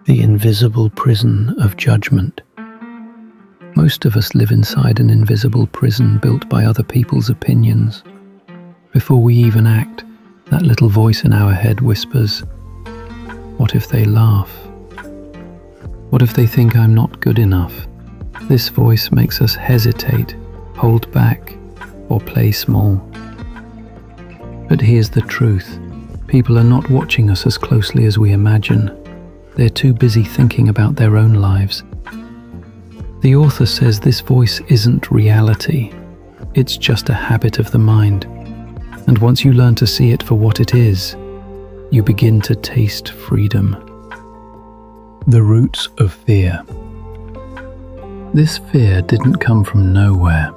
The invisible prison of judgment. Most of us live inside an invisible prison built by other people's opinions. Before we even act, that little voice in our head whispers, "What if they laugh? What if they think I'm not good enough?" This voice makes us hesitate, hold back, or play small. But here's the truth. People are not watching us as closely as we imagine. They're too busy thinking about their own lives. The author says this voice isn't reality. It's just a habit of the mind. And once you learn to see it for what it is, you begin to taste freedom. The roots of fear. This fear didn't come from nowhere.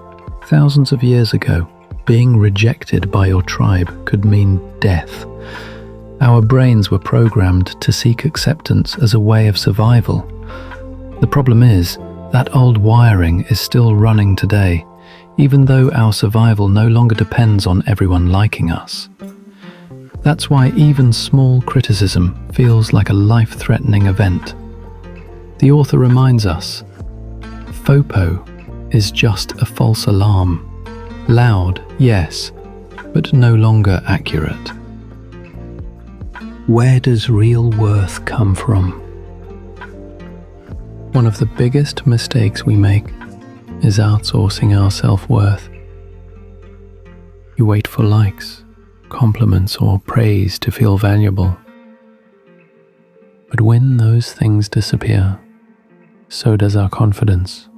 Thousands of years ago, being rejected by your tribe could mean death. Our brains were programmed to seek acceptance as a way of survival. The problem is, that old wiring is still running today, even though our survival no longer depends on everyone liking us. That's why even small criticism feels like a life-threatening event. The author reminds us, FOPO is just a false alarm. Loud, yes, but no longer accurate. Where does real worth come from? One of the biggest mistakes we make is outsourcing our self-worth. You wait for likes, compliments, or praise to feel valuable. But when those things disappear, so does our confidence.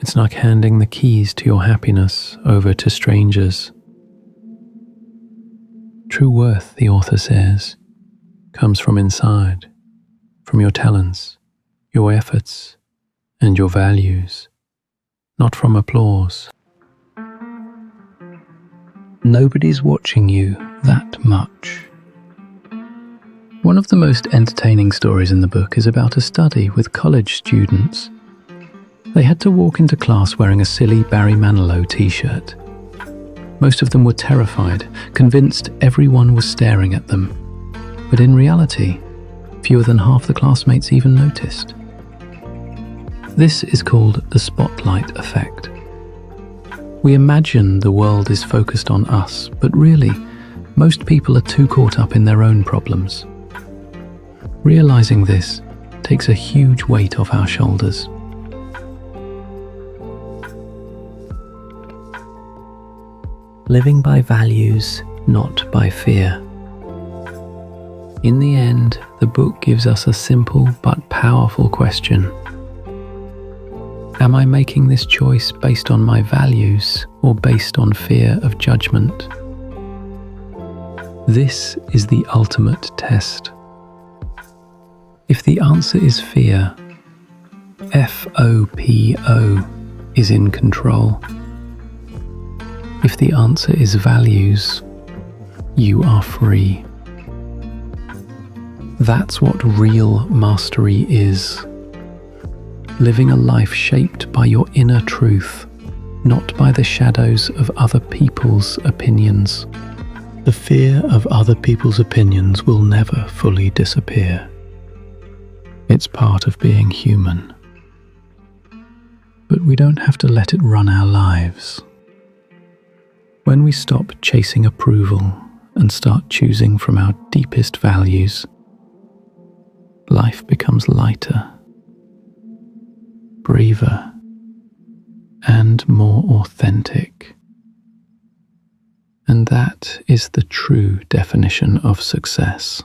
It's like handing the keys to your happiness over to strangers. True worth, the author says, comes from inside, from your talents, your efforts, and your values, not from applause. Nobody's watching you that much. One of the most entertaining stories in the book is about a study with college students. They had to walk into class wearing a silly Barry Manilow t-shirt. Most of them were terrified, convinced everyone was staring at them. But in reality, fewer than half the classmates even noticed. This is called the spotlight effect. We imagine the world is focused on us, but really, most people are too caught up in their own problems. Realizing this takes a huge weight off our shoulders. Living by values, not by fear. In the end, the book gives us a simple but powerful question. Am I making this choice based on my values or based on fear of judgment? This is the ultimate test. If the answer is fear, FOPO is in control. If the answer is values, you are free. That's what real mastery is. Living a life shaped by your inner truth, not by the shadows of other people's opinions. The fear of other people's opinions will never fully disappear. It's part of being human. But we don't have to let it run our lives. When we stop chasing approval and start choosing from our deepest values, life becomes lighter, braver, and more authentic. And that is the true definition of success.